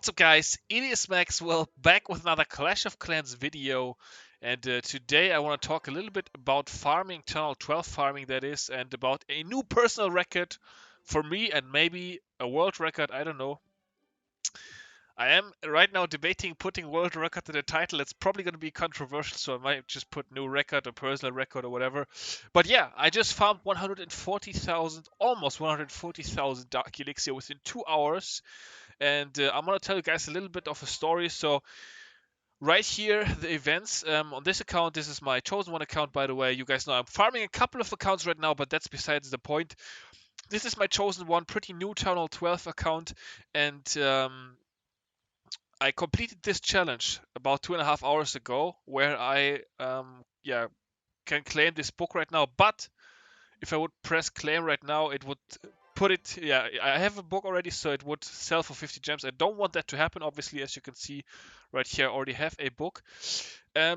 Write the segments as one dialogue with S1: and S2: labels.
S1: What's up, guys? It is Maxwell back with another Clash of Clans video, and today I want to talk a little bit about farming, Channel 12 farming that is, and about a new personal record for me and maybe a world record, I don't know. I am right now debating putting world record in the title. It's probably going to be controversial, so I might just put new record or personal record or whatever. But yeah, I just found 140,000, almost 140,000 Dark Elixir within 2 hours. And I'm going to tell you guys a little bit of a story. So right here, the events on this account, this is my chosen one account, by the way. You guys know I'm farming a couple of accounts right now, but that's besides the point. This is my chosen one, pretty new Channel 12 account, and I completed this challenge about 2.5 hours ago, where I can claim this book right now. But if I would press claim right now, it would put it, I have a book already, so it would sell for 50 gems. I don't want that to happen, obviously. As you can see right here, I already have a book.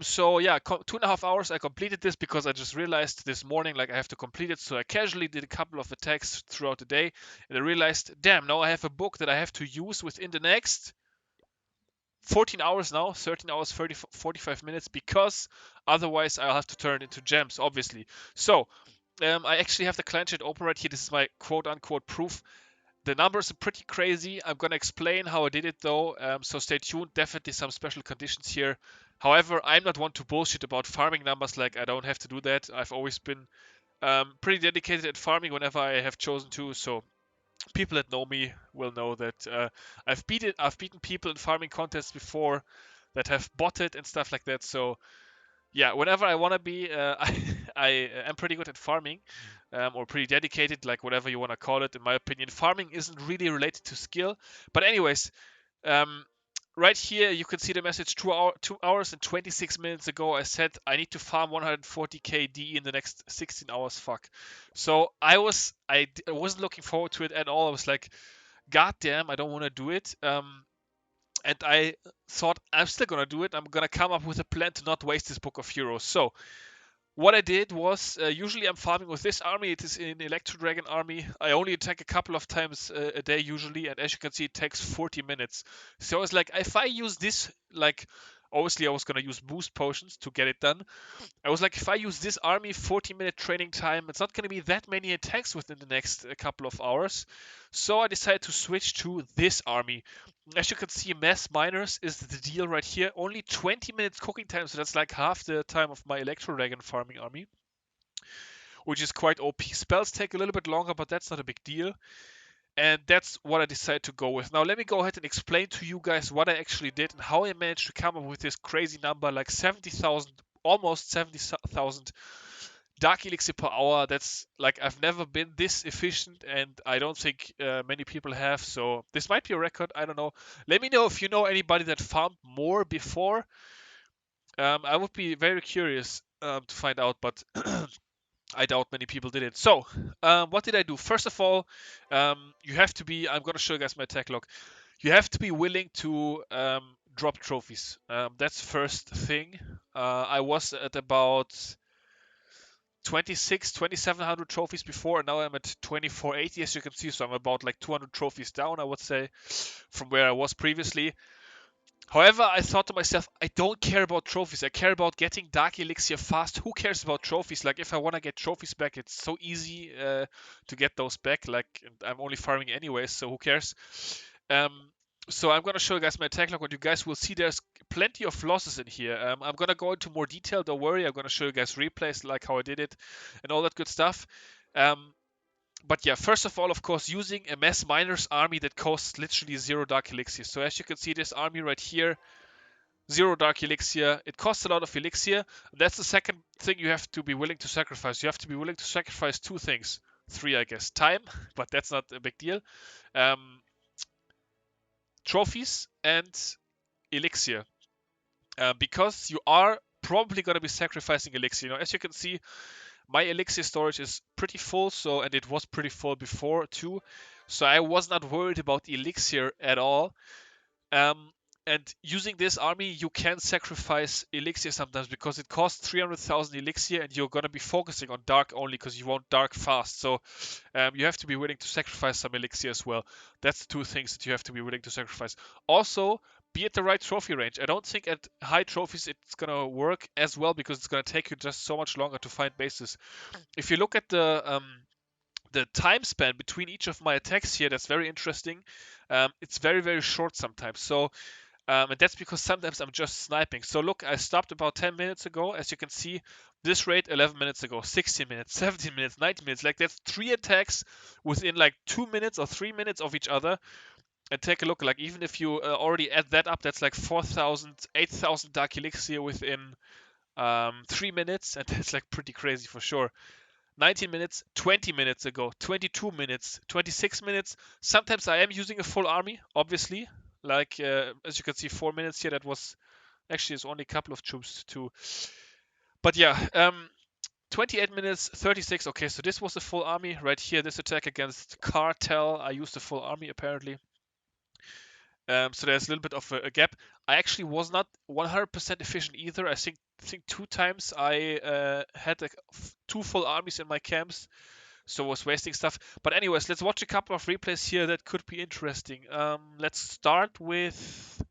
S1: So yeah, 2.5 hours I completed this because I just realized this morning, like, I have to complete it. So I casually did a couple of attacks throughout the day, and I realized, damn, now I have a book that I have to use within the next 14 hours now, 13 hours, 45 minutes, because otherwise I'll have to turn it into gems, obviously. So I actually have the clan chat open right here. This is my quote-unquote proof. The numbers are pretty crazy. I'm going to explain how I did it, though, so stay tuned. Definitely some special conditions here. However, I'm not one to bullshit about farming numbers. Like, I don't have to do that. I've always been pretty dedicated at farming whenever I have chosen to, so people that know me will know that I've beaten people in farming contests before that have botted and stuff like that. So yeah, whenever I want to be, I am pretty good at farming, or pretty dedicated, like whatever you want to call it. In my opinion, farming isn't really related to skill. But anyways, um, right here you can see the message 2 hours and 26 minutes ago. I said I need to farm 140k D in the next 16 hours. Fuck. So I wasn't looking forward to it at all. I was like, God damn, I don't want to do it. And I thought I'm still gonna do it. I'm gonna come up with a plan to not waste this book of heroes. So what I did was, usually I'm farming with this army. It is an Electro Dragon army. I only attack a couple of times a day usually, and as you can see, it takes 40 minutes. So I was like, if I use this, like, obviously I was gonna use boost potions to get it done. I was like, if I use this army, 40-minute training time, it's not going to be that many attacks within the next couple of hours. So I decided to switch to this army. As you can see, Mass Miners is the deal right here. Only 20 minutes cooking time, so that's like half the time of my Electro Dragon farming army, which is quite OP. Spells take a little bit longer, but that's not a big deal. And that's what I decided to go with. Now let me go ahead and explain to you guys what I actually did and how I managed to come up with this crazy number, like 70,000, almost 70,000 Dark Elixir per hour. That's like, I've never been this efficient, and I don't think many people have. So this might be a record. I don't know. Let me know if you know anybody that farmed more before. I would be very curious to find out, but I doubt many people did it. So, what did I do? First of all, you have to be, I'm going to show you guys my attack log. You have to be willing to drop trophies. That's first thing. I was at about 2,700 trophies before, and now I'm at 2,480, as you can see. So I'm about like 200 trophies down, I would say, from where I was previously. However, I thought to myself, I don't care about trophies. I care about getting Dark Elixir fast. Who cares about trophies? Like, if I want to get trophies back, it's so easy to get those back. Like, I'm only farming anyways, so who cares? So I'm going to show you guys my attack log, and you guys will see there's plenty of losses in here. I'm going to go into more detail, don't worry. I'm going to show you guys replays, like how I did it, and all that good stuff. But yeah, first of all, of course, using a Mass Miners army that costs literally 0 Dark Elixir. So as you can see, this army right here, 0 Dark Elixir. It costs a lot of Elixir. That's the second thing you have to be willing to sacrifice. You have to be willing to sacrifice 2 things. 3, I guess. Time, but that's not a big deal. Trophies and Elixir. Because you are probably going to be sacrificing Elixir. You know, as you can see, my Elixir storage is pretty full, and it was pretty full before too, so I was not worried about Elixir at all. And using this army, you can sacrifice Elixir sometimes because it costs 300,000 Elixir and you're going to be focusing on Dark only because you want Dark fast. So you have to be willing to sacrifice some Elixir as well. That's the two things that you have to be willing to sacrifice. Also, be at the right trophy range. I don't think at high trophies it's going to work as well because it's going to take you just so much longer to find bases. If you look at the time span between each of my attacks here, that's very interesting. It's very, very short sometimes. So and that's because sometimes I'm just sniping. So look, I stopped about 10 minutes ago. As you can see, this rate 11 minutes ago, 16 minutes, 17 minutes, 19 minutes. Like that's 3 attacks within like 2 minutes or 3 minutes of each other. And take a look, like even if you already add that up, that's like 4,000, 8,000 Dark Elixir within 3 minutes. And that's like pretty crazy for sure. 19 minutes, 20 minutes ago, 22 minutes, 26 minutes. Sometimes I am using a full army, obviously. Like, as you can see, 4 minutes here, that was actually it's only a couple of troops too. But yeah, 28 minutes, 36. Okay, so this was a full army right here. This attack against Cartel, I used a full army apparently. So there's a little bit of a gap. I actually was not 100% efficient either. I think 2 times I had like 2 full armies in my camps, so I was wasting stuff. But anyways, let's watch a couple of replays here that could be interesting. Let's start with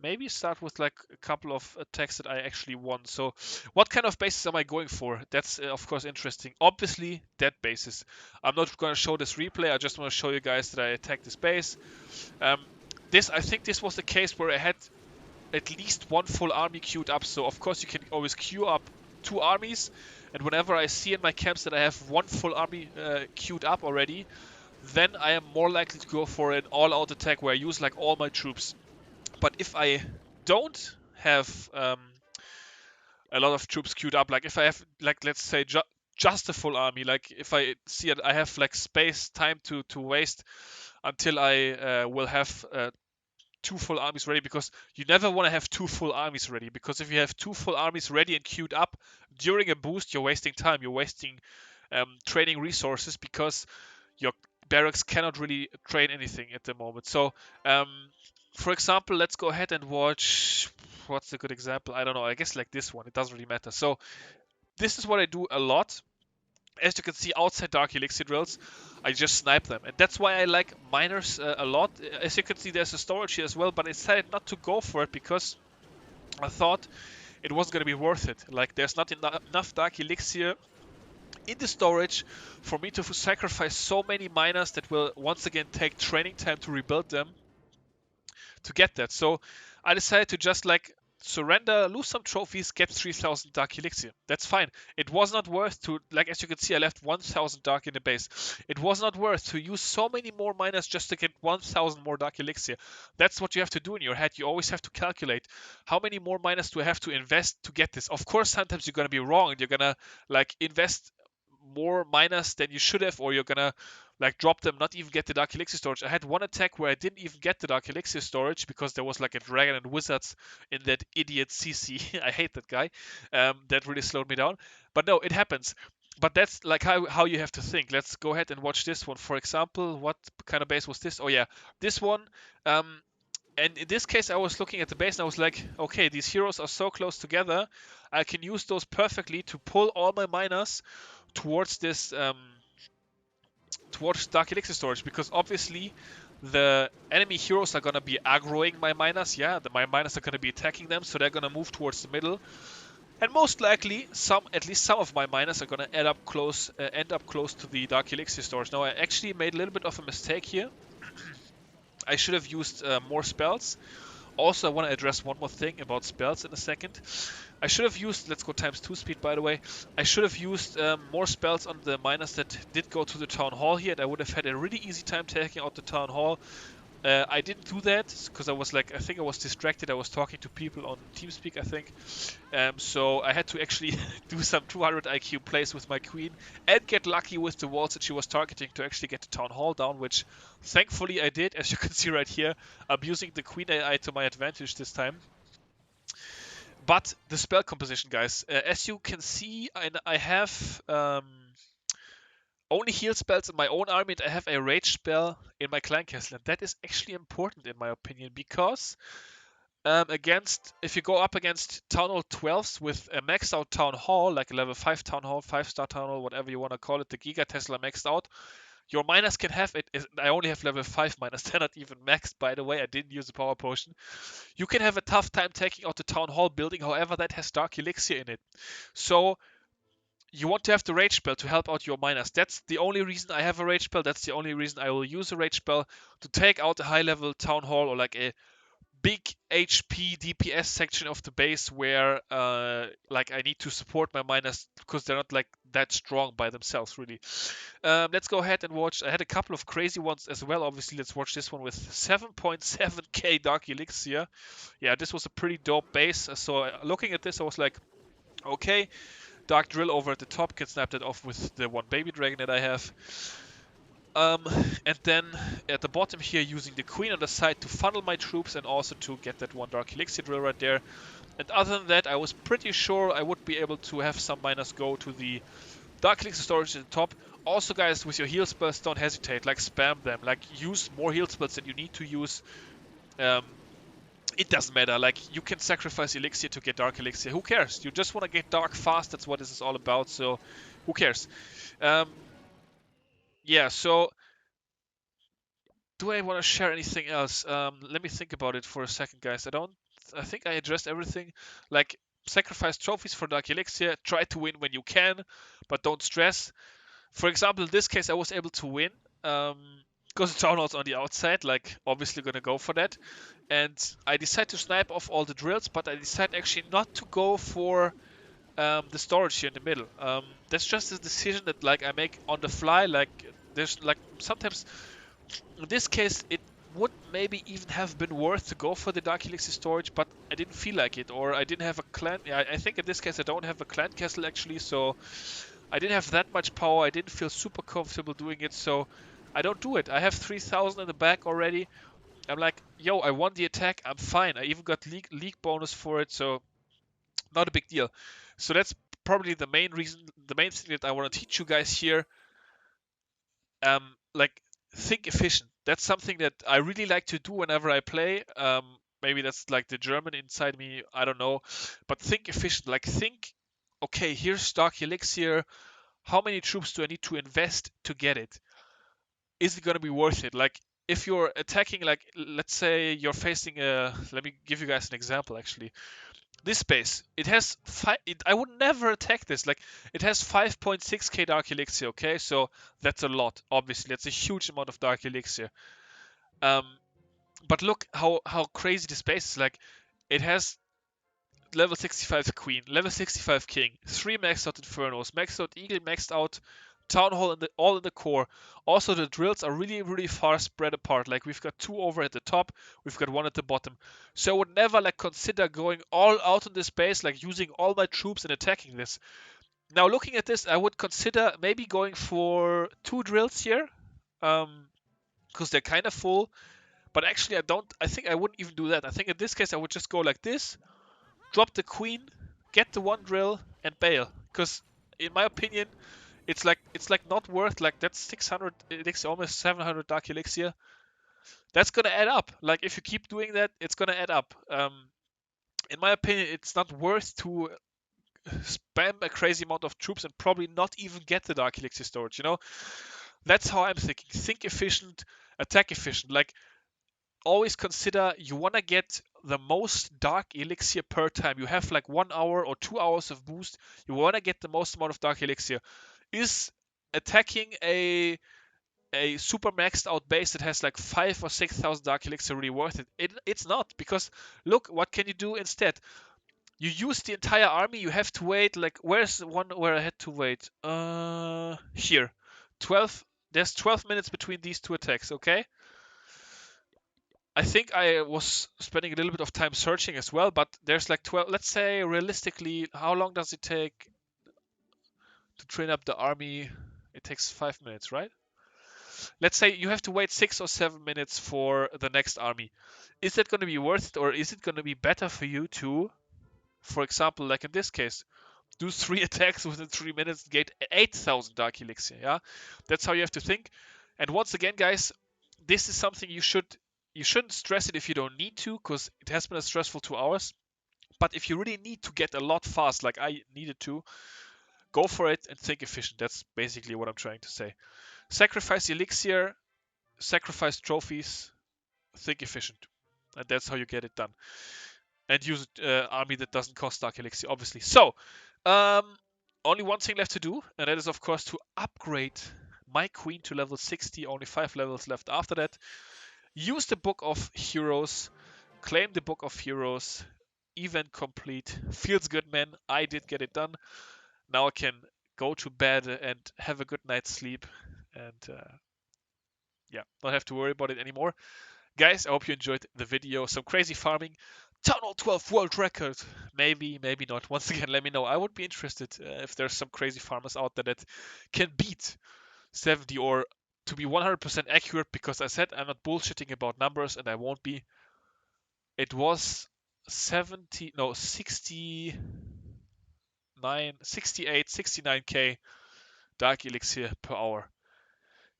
S1: like a couple of attacks that I actually won. So what kind of bases am I going for? That's of course interesting. Obviously dead bases. I'm not going to show this replay. I just want to show you guys that I attacked this base. I think this was the case where I had at least 1 full army queued up. So of course you can always queue up 2 armies. And whenever I see in my camps that I have 1 full army queued up already, then I am more likely to go for an all-out attack where I use like all my troops. But if I don't have a lot of troops queued up, like if I have, like, let's say just a full army, like if I see it, I have like space, time to waste until I will have 2 full armies ready, because you never want to have 2 full armies ready, because if you have 2 full armies ready and queued up during a boost, you're wasting time, you're wasting training resources, because your barracks cannot really train anything at the moment. So for example, let's go ahead and watch, what's a good example? I don't know, I guess like this one, it doesn't really matter. So this is what I do a lot. As you can see, outside Dark Elixir drills, I just snipe them. And that's why I like miners a lot. As you can see, there's a storage here as well, but I decided not to go for it because I thought it wasn't going to be worth it. Like, there's not enough Dark Elixir in the storage for me to sacrifice so many miners that will once again take training time to rebuild them to get that. So I decided to just like surrender, lose some trophies, get 3,000 Dark Elixir. That's fine. It was not worth to, like, as you can see, I left 1,000 Dark in the base. It was not worth to use so many more miners just to get 1,000 more Dark Elixir. That's what you have to do in your head. You always have to calculate how many more miners do I have to invest to get this. Of course, sometimes you're going to be wrong and you're going to like invest more miners than you should have, or you're gonna like drop them, not even get the Dark Elixir storage. I had one attack where I didn't even get the Dark Elixir storage because there was like a dragon and wizards in that idiot CC. I hate that guy. That really slowed me down. But no, it happens. But that's like how you have to think. Let's go ahead and watch this one. For example, what kind of base was this? Oh yeah, this one. And in this case, I was looking at the base and I was like, okay, these heroes are so close together. I can use those perfectly to pull all my miners towards this, towards Dark Elixir storage, because obviously the enemy heroes are going to be aggroing my miners. Yeah, my miners are going to be attacking them, so they're going to move towards the middle. And most likely, at least some of my miners are going to end up close to the Dark Elixir storage. Now, I actually made a little bit of a mistake here. I should have used more spells. Also, I want to address one more thing about spells in a second. I should have used, let's go ×2 speed by the way, I should have used more spells on the miners that did go to the town hall here, and I would have had a really easy time taking out the town hall. I didn't do that because I was like, I think I was distracted. I was talking to people on TeamSpeak, I think. So I had to actually do some 200 IQ plays with my queen and get lucky with the walls that she was targeting to actually get the town hall down, which thankfully I did. As you can see right here, I'm using the queen AI to my advantage this time. But the spell composition, guys, as you can see, I have only heal spells in my own army, and I have a rage spell in my clan castle. And that is actually important in my opinion, because if you go up against Town Hall 12s with a maxed out Town Hall, like a level 5 Town Hall, 5-star Town Hall, whatever you want to call it, the Giga Tesla maxed out, your miners can have it. I only have level 5 miners, they're not even maxed, by the way. I didn't use a power potion. You can have a tough time taking out the Town Hall building, however, that has Dark Elixir in it. So you want to have the rage spell to help out your miners. That's the only reason I have a rage spell. That's the only reason I will use a rage spell to take out a high level Town Hall or like a big HP DPS section of the base where like I need to support my miners because they're not like that strong by themselves really. Let's go ahead and watch. I had a couple of crazy ones as well. Obviously, let's watch this one with 7.7k Dark Elixir. Yeah, this was a pretty dope base. So looking at this, I was like, okay, Dark Drill over at the top, can snap that off with the one baby dragon that I have. And then at the bottom here, using the queen on the side to funnel my troops and also to get that one Dark Elixir drill right there. And other than that, I was pretty sure I would be able to have some miners go to the Dark Elixir storage at the top. Also, guys, with your heal spells, don't hesitate. Like, spam them. Like, use more heal spells than you need to use. It doesn't matter. Like, you can sacrifice Elixir to get Dark Elixir. Who cares? You just want to get Dark fast. That's what this is all about. So, who cares? Yeah, so do I want to share anything else? Let me think about it for a second, guys. I think I addressed everything. Like, sacrifice trophies for Dark Elixir. Try to win when you can, but don't stress. For example, in this case, I was able to win because the Town Hall's on the outside. Like, obviously gonna go for that. And I decided to snipe off all the drills, but I decided actually not to go for the storage here in the middle. That's just a decision that like I make on the fly. Like, there's like sometimes in this case it would maybe even have been worth to go for the Dark Elixir storage, but I didn't feel like it, or I didn't have a clan. I think in this case I don't have a clan castle actually, so I didn't have that much power. I didn't feel super comfortable doing it, so I don't do it. I have 3,000 in the back already. I'm like, yo, I won the attack. I'm fine. I even got league bonus for it, so not a big deal. So that's probably the main reason, the main thing that I want to teach you guys here. Like, think efficient. That's something that I really like to do whenever I play. Maybe that's like the German inside me. I don't know. But think efficient. Like, think, okay, here's Dark Elixir. How many troops do I need to invest to get it? Is it going to be worth it? Like, if you're attacking, like, let's say you're facing a, let me give you guys an example actually. This base, it has I would never attack this. Like, it has 5.6k Dark Elixir, okay? So that's a lot, obviously. That's a huge amount of Dark Elixir. But look how crazy this base is. Like, it has level 65 Queen, level 65 King, 3 maxed out Infernos, maxed out Eagle, maxed out Town Hall, all in the core. Also, the drills are really, really far spread apart. Like, we've got 2 over at the top, we've got 1 at the bottom. So I would never like consider going all out on this base, like using all my troops and attacking this. Now, looking at this, I would consider maybe going for 2 drills here, because they're kind of full. But actually, I think I wouldn't even do that. I think in this case, I would just go like this, drop the queen, get the 1 drill, and bail. Because in my opinion, it's like not worth, like, that's 600 elixir, almost 700 Dark Elixir. That's gonna add up. Like, if you keep doing that, it's gonna add up. In my opinion, it's not worth to spam a crazy amount of troops and probably not even get the Dark Elixir storage, you know? That's how I'm thinking. Think efficient, attack efficient. Like, always consider you want to get the most Dark Elixir per time. You have like 1 hour or 2 hours of boost. You want to get the most amount of Dark Elixir. Is attacking a super maxed out base that has like 5 or 6,000 Dark Elixir really worth it? It's not, because look, what can you do instead? You use the entire army. You have to wait. Like, where's the one where I had to wait? Here, 12. There's 12 minutes between these 2 attacks. Okay. I think I was spending a little bit of time searching as well, but there's like 12. Let's say realistically, how long does it take to train up the army? It takes 5 minutes, right? Let's say you have to wait 6 or 7 minutes for the next army. Is that going to be worth it, or is it going to be better for you to, for example, like in this case, do 3 attacks within 3 minutes and get 8,000 Dark Elixir? Yeah, that's how you have to think. And once again, guys, this is something you should You shouldn't stress it if you don't need to, because it has been a stressful 2 hours. But if you really need to get a lot fast, like I needed to, go for it and think efficient. That's basically what I'm trying to say. Sacrifice Elixir, sacrifice trophies, think efficient. And that's how you get it done. And use an army that doesn't cost Dark Elixir, obviously. So, um, only one thing left to do, and that is, of course, to upgrade my queen to level 60. Only 5 levels left after that. Use the Book of Heroes. Claim the Book of Heroes. Event complete. Feels good, man. I did get it done. Now I can go to bed and have a good night's sleep. And yeah, not have to worry about it anymore. Guys, I hope you enjoyed the video. Some crazy farming. Town Hall 12 world record. Maybe, maybe not. Once again, let me know. I would be interested if there's some crazy farmers out there that can beat 70, or to be 100% accurate, because I said I'm not bullshitting about numbers and I won't be. It was 70, no, 69, 68, 69k Dark Elixir per hour.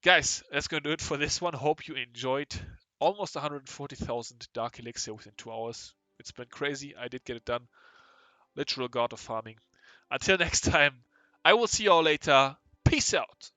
S1: Guys, that's going to do it for this one. Hope you enjoyed. Almost 140,000 Dark Elixir within 2 hours. It's been crazy. I did get it done. Literal god of farming. Until next time, I will see you all later. Peace out.